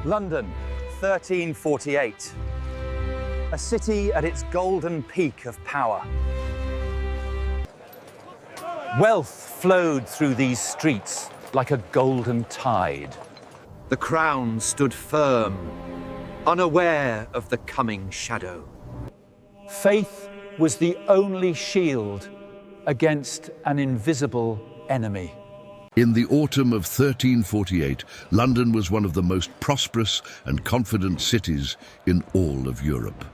London, 1348. A city at its golden peak of power. Wealth flowed through these streets like a golden tide. The crown stood firm, unaware of the coming shadow. Faith was the only shield against an invisible enemy. In the autumn of 1348, London was one of the most prosperous and confident cities in all of Europe.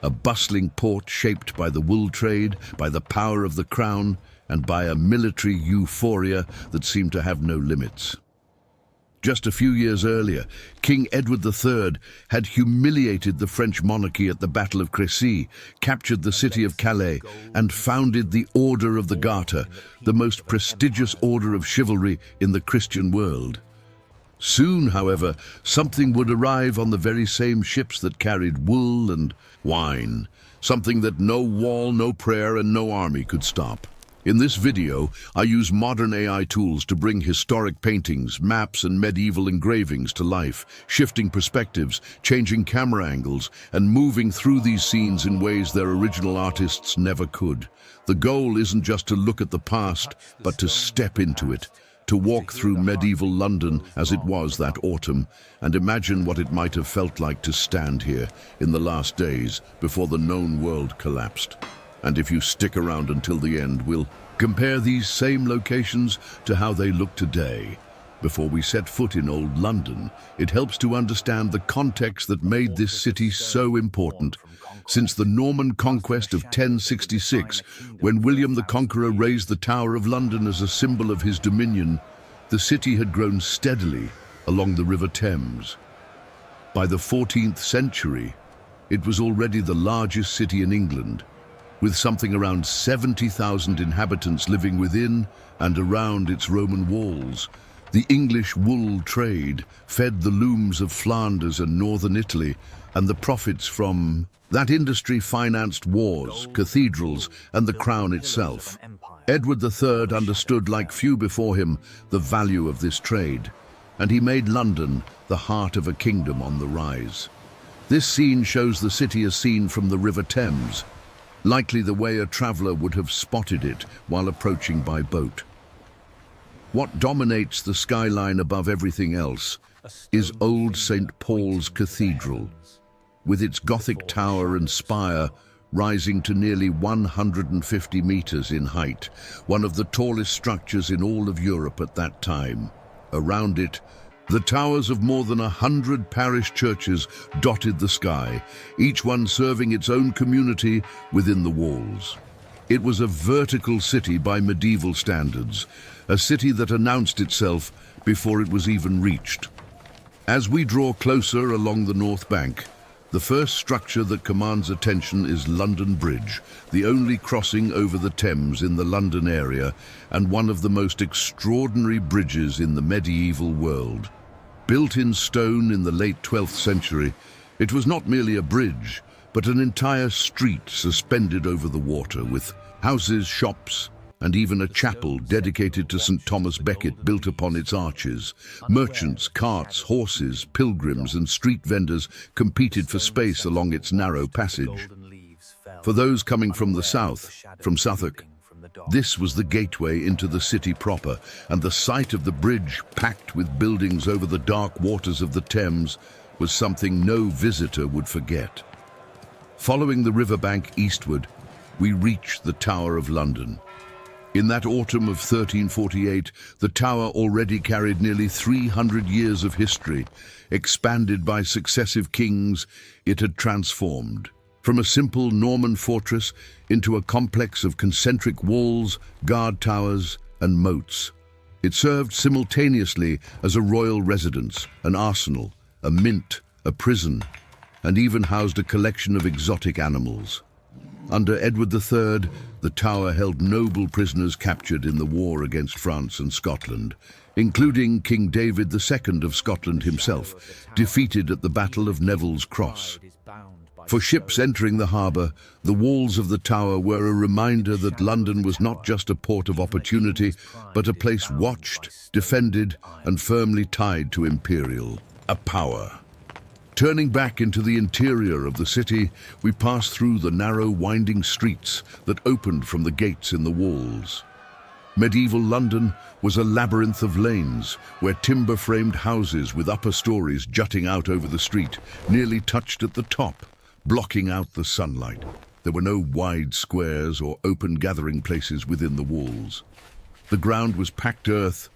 A bustling port shaped by the wool trade, by the power of the crown, and by a military euphoria that seemed to have no limits. Just a few years earlier, King Edward III had humiliated the French monarchy at the Battle of Crécy, captured the city of Calais, and founded the Order of the Garter, the most prestigious order of chivalry in the Christian world. Soon, however, something would arrive on the very same ships that carried wool and wine, something that no wall, no prayer, and no army could stop. In this video, I use modern AI tools to bring historic paintings, maps, and medieval engravings to life, shifting perspectives, changing camera angles, and moving through these scenes in ways their original artists never could. The goal isn't just to look at the past, but to step into it, to walk through medieval London as it was that autumn, and imagine what it might have felt like to stand here in the last days before the known world collapsed. And if you stick around until the end, we'll compare these same locations to how they look today. Before we set foot in old London, it helps to understand the context that made this city so important. Since the Norman conquest of 1066, when William the Conqueror raised the Tower of London as a symbol of his dominion, the city had grown steadily along the River Thames. By the 14th century, it was already the largest city in England, with something around 70,000 inhabitants living within and around its Roman walls. The English wool trade fed the looms of Flanders and northern Italy, and the profits from that industry financed wars, cathedrals, and the crown itself. Edward III understood, like few before him, the value of this trade, and he made London the heart of a kingdom on the rise. This scene shows the city as seen from the River Thames, likely the way a traveller would have spotted it while approaching by boat. What dominates the skyline above everything else is old St. Paul's Cathedral, with its Gothic tower and spire rising to nearly 150 meters in height, one of the tallest structures in all of Europe at that time. Around it, the towers of more than 100 parish churches dotted the sky, each one serving its own community within the walls. It was a vertical city by medieval standards, a city that announced itself before it was even reached. As we draw closer along the North Bank, the first structure that commands attention is London Bridge, the only crossing over the Thames in the London area and one of the most extraordinary bridges in the medieval world. Built in stone in the late 12th century, it was not merely a bridge, but an entire street suspended over the water, with houses, shops, and even a chapel dedicated to St. Thomas Becket built upon its arches. Merchants, carts, horses, pilgrims, and street vendors competed for space along its narrow passage. For those coming from the south, from Suffolk, this was the gateway into the city proper, and the sight of the bridge packed with buildings over the dark waters of the Thames was something no visitor would forget. Following the riverbank eastward, we reached the Tower of London. In that autumn of 1348, the tower already carried nearly 300 years of history. Expanded by successive kings, it had transformed from a simple Norman fortress into a complex of concentric walls, guard towers, and moats. It served simultaneously as a royal residence, an arsenal, a mint, a prison, and even housed a collection of exotic animals. Under Edward III, the tower held noble prisoners captured in the war against France and Scotland, including King David II of Scotland himself, defeated at the Battle of Neville's Cross. For ships entering the harbour, the walls of the tower were a reminder that London was not just a port of opportunity, but a place watched, defended, and firmly tied to imperial power. Turning back into the interior of the city, we pass through the narrow, winding streets that opened from the gates in the walls. Medieval London was a labyrinth of lanes where timber-framed houses with upper stories jutting out over the street nearly touched at the top, blocking out the sunlight. There were no wide squares or open gathering places within the walls. The ground was packed earth,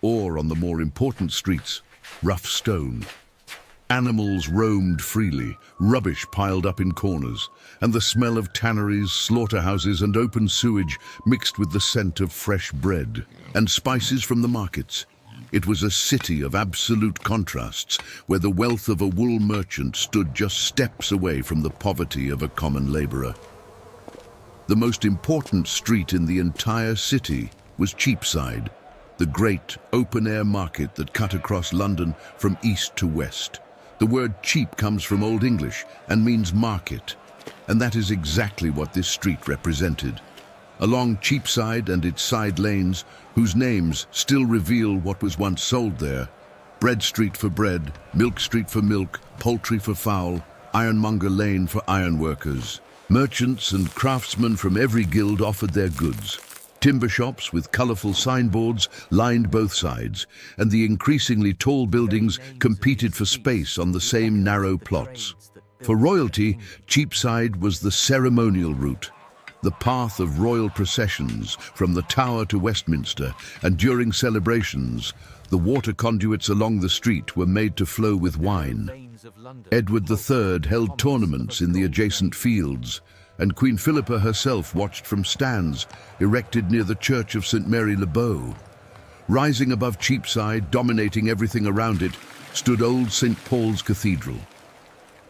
or on the more important streets, rough stone. Animals roamed freely, rubbish piled up in corners, and the smell of tanneries, slaughterhouses, and open sewage mixed with the scent of fresh bread and spices from the markets. It was a city of absolute contrasts, where the wealth of a wool merchant stood just steps away from the poverty of a common labourer. The most important street in the entire city was Cheapside, the great open-air market that cut across London from east to west. The word cheap comes from Old English and means market, and that is exactly what this street represented. Along Cheapside and its side lanes, whose names still reveal what was once sold there, Bread Street for bread, Milk Street for milk, Poultry for fowl, Ironmonger Lane for ironworkers. Merchants and craftsmen from every guild offered their goods. Timber shops with colourful signboards lined both sides, and the increasingly tall buildings competed for space on the same narrow plots. For royalty, Cheapside was the ceremonial route, the path of royal processions from the Tower to Westminster, and during celebrations, the water conduits along the street were made to flow with wine. Edward III held tournaments in the adjacent fields, and Queen Philippa herself watched from stands erected near the Church of St. Mary le Bow. Rising above Cheapside, dominating everything around it, stood old St. Paul's Cathedral.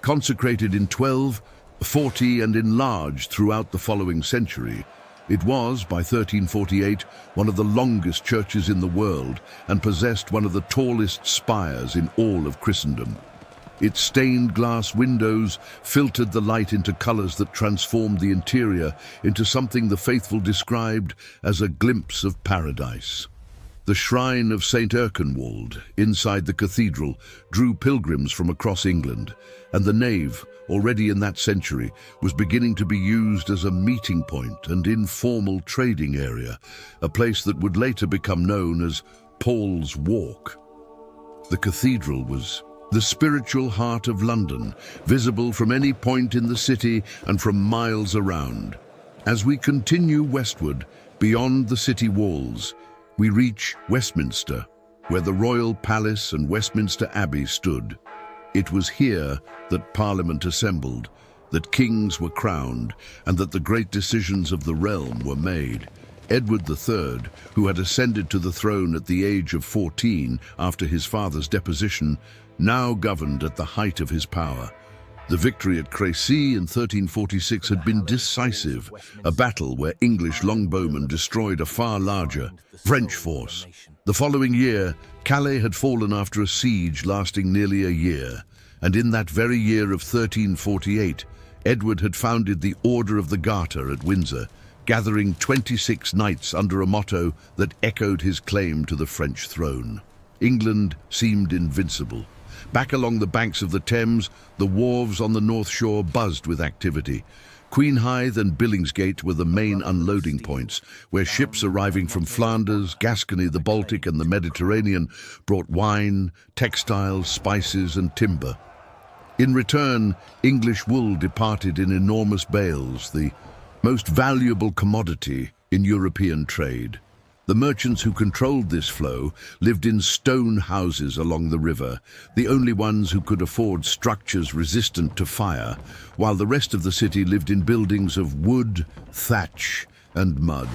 Consecrated in 1240 and enlarged throughout the following century, it was, by 1348, one of the longest churches in the world and possessed one of the tallest spires in all of Christendom. Its stained glass windows filtered the light into colours that transformed the interior into something the faithful described as a glimpse of paradise. The shrine of St. Erkenwald, inside the cathedral, drew pilgrims from across England, and the nave, already in that century, was beginning to be used as a meeting point and informal trading area, a place that would later become known as Paul's Walk. The cathedral was the spiritual heart of London, visible from any point in the city and from miles around. As we continue westward, beyond the city walls, we reach Westminster, where the Royal Palace and Westminster Abbey stood. It was here that Parliament assembled, that kings were crowned, and that the great decisions of the realm were made. Edward III, who had ascended to the throne at the age of 14 after his father's deposition, now governed at the height of his power. The victory at Crécy in 1346 had been decisive, a battle where English longbowmen destroyed a far larger French force. The following year, Calais had fallen after a siege lasting nearly a year, and in that very year of 1348, Edward had founded the Order of the Garter at Windsor, gathering 26 knights under a motto that echoed his claim to the French throne. England seemed invincible. Back along the banks of the Thames, the wharves on the North Shore buzzed with activity. Queenhithe and Billingsgate were the main unloading points, where ships arriving from Flanders, Gascony, the Baltic and the Mediterranean brought wine, textiles, spices and timber. In return, English wool departed in enormous bales, the most valuable commodity in European trade. The merchants who controlled this flow lived in stone houses along the river, the only ones who could afford structures resistant to fire, while the rest of the city lived in buildings of wood, thatch, and mud.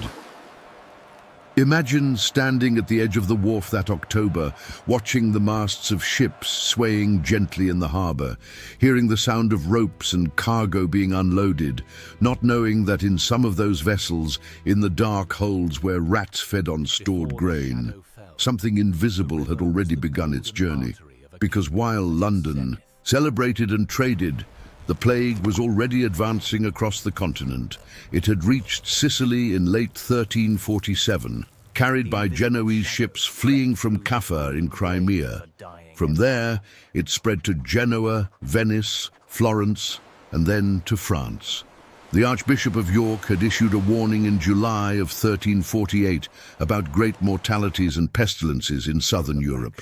Imagine standing at the edge of the wharf that October, watching the masts of ships swaying gently in the harbour, hearing the sound of ropes and cargo being unloaded, not knowing that in some of those vessels, in the dark holds where rats fed on stored grain, something invisible had already begun its journey. Because while London celebrated and traded, the plague was already advancing across the continent. It had reached Sicily in late 1347, carried by Genoese ships fleeing from Kaffa in Crimea. From there, it spread to Genoa, Venice, Florence, and then to France. The Archbishop of York had issued a warning in July of 1348 about great mortalities and pestilences in southern Europe.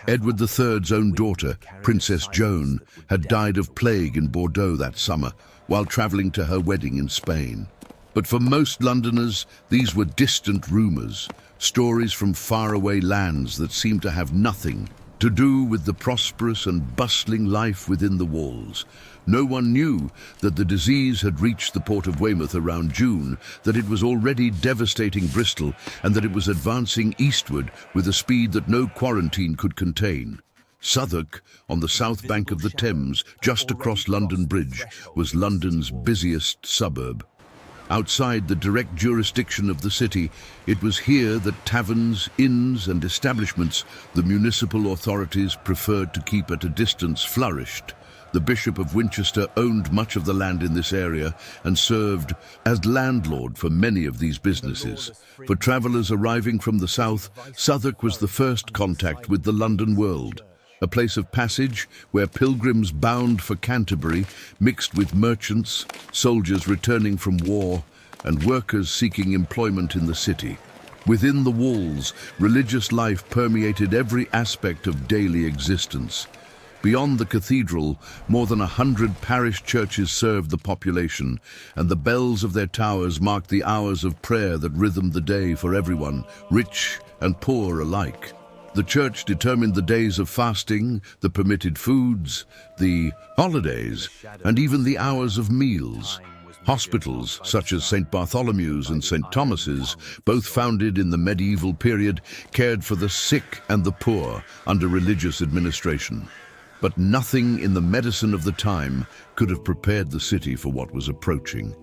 Edward III's own daughter, Princess Joan, had died of plague in Bordeaux that summer while travelling to her wedding in Spain. But for most Londoners, these were distant rumours, stories from faraway lands that seemed to have nothing to do with the prosperous and bustling life within the walls. No one knew that the disease had reached the port of Weymouth around June, that it was already devastating Bristol, and that it was advancing eastward with a speed that no quarantine could contain. Southwark, on the south bank of the Thames, just across London Bridge, was London's busiest suburb. Outside the direct jurisdiction of the city, it was here that taverns, inns and establishments the municipal authorities preferred to keep at a distance flourished. The Bishop of Winchester owned much of the land in this area and served as landlord for many of these businesses. For travellers arriving from the south, Southwark was the first contact with the London world, a place of passage where pilgrims bound for Canterbury mixed with merchants, soldiers returning from war, and workers seeking employment in the city. Within the walls, religious life permeated every aspect of daily existence. Beyond the cathedral, more than 100 parish churches served the population, and the bells of their towers marked the hours of prayer that rhythmed the day for everyone, rich and poor alike. The church determined the days of fasting, the permitted foods, the holidays, and even the hours of meals. Hospitals, such as St. Bartholomew's and St. Thomas's, both founded in the medieval period, cared for the sick and the poor under religious administration. But nothing in the medicine of the time could have prepared the city for what was approaching.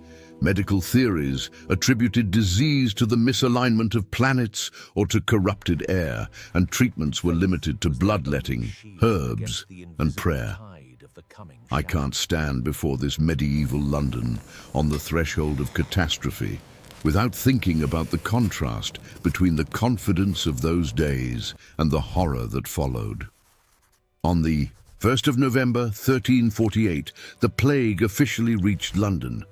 Medical theories attributed disease to the misalignment of planets or to corrupted air, and treatments were limited to bloodletting, herbs, and prayer. I can't stand before this medieval London on the threshold of catastrophe without thinking about the contrast between the confidence of those days and the horror that followed. On the 1st of November 1348, the plague officially reached London.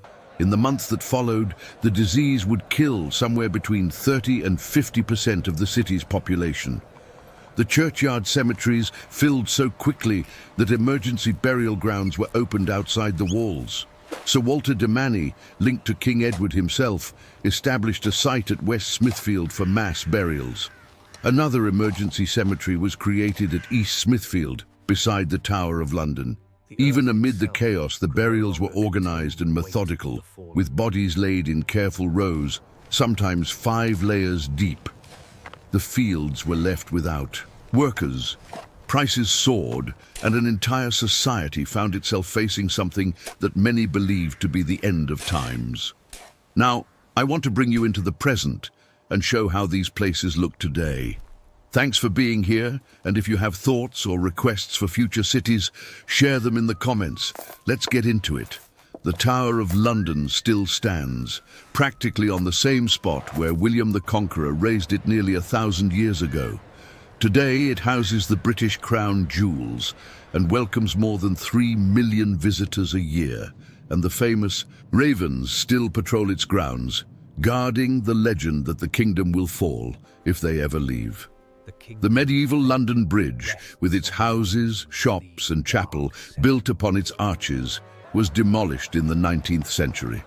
In the months that followed, the disease would kill somewhere between 30 and 50% of the city's population. The churchyard cemeteries filled so quickly that emergency burial grounds were opened outside the walls. Sir Walter de Manny, linked to King Edward himself, established a site at West Smithfield for mass burials. Another emergency cemetery was created at East Smithfield, beside the Tower of London. Even amid the chaos, the burials were organized and methodical, with bodies laid in careful rows, sometimes 5 layers deep. The fields were left without workers. Prices soared, and an entire society found itself facing something that many believed to be the end of times. Now, I want to bring you into the present and show how these places look today. Thanks for being here, and if you have thoughts or requests for future cities, share them in the comments. Let's get into it. The Tower of London still stands, practically on the same spot where William the Conqueror raised it nearly 1,000 years ago. Today it houses the British Crown jewels and welcomes more than 3 million visitors a year, and the famous ravens still patrol its grounds, guarding the legend that the kingdom will fall if they ever leave. The medieval London Bridge, with its houses, shops and chapel built upon its arches, was demolished in the 19th century.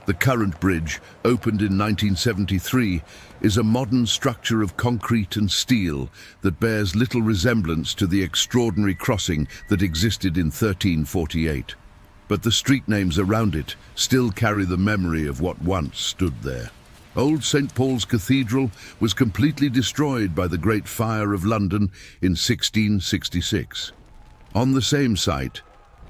The current bridge, opened in 1973, is a modern structure of concrete and steel that bears little resemblance to the extraordinary crossing that existed in 1348. But the street names around it still carry the memory of what once stood there. Old St. Paul's Cathedral was completely destroyed by the Great Fire of London in 1666. On the same site,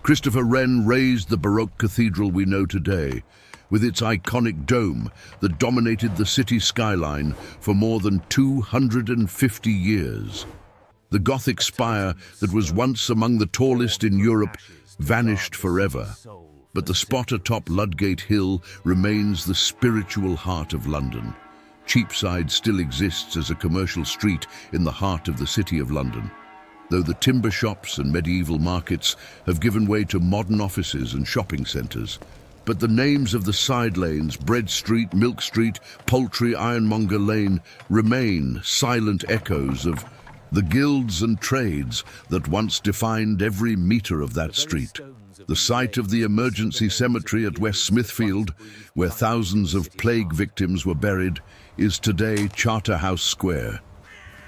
Christopher Wren raised the Baroque cathedral we know today, with its iconic dome that dominated the city skyline for more than 250 years. The Gothic spire that was once among the tallest in Europe vanished forever, but the spot atop Ludgate Hill remains the spiritual heart of London. Cheapside still exists as a commercial street in the heart of the City of London. though the timber shops and medieval markets have given way to modern offices and shopping centres. But the names of the side lanes, Bread Street, Milk Street, Poultry, Ironmonger Lane, remain silent echoes of the guilds and trades that once defined every metre of that street. The site of the emergency cemetery at West Smithfield, where thousands of plague victims were buried, is today Charterhouse Square,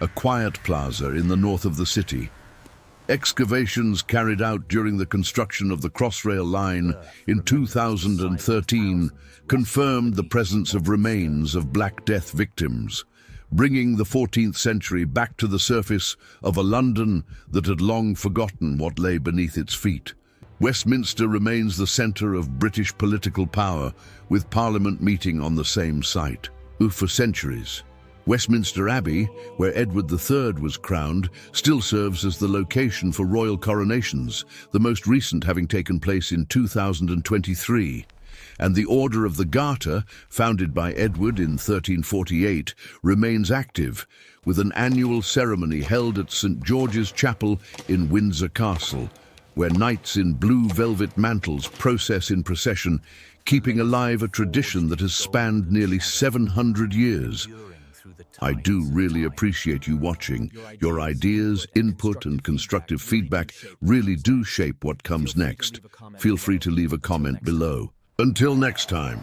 a quiet plaza in the north of the city. Excavations carried out during the construction of the Crossrail line in 2013 confirmed the presence of remains of Black Death victims, bringing the 14th century back to the surface of a London that had long forgotten what lay beneath its feet. Westminster remains the centre of British political power, with Parliament meeting on the same site. For centuries, Westminster Abbey, where Edward III was crowned, still serves as the location for royal coronations, the most recent having taken place in 2023. And the Order of the Garter, founded by Edward in 1348, remains active, with an annual ceremony held at St. George's Chapel in Windsor Castle, where knights in blue velvet mantles process in procession, keeping alive a tradition that has spanned nearly 700 years. I do really appreciate you watching. Your ideas, input, and constructive feedback really do shape what comes next. Feel free to leave a comment below. Until next time.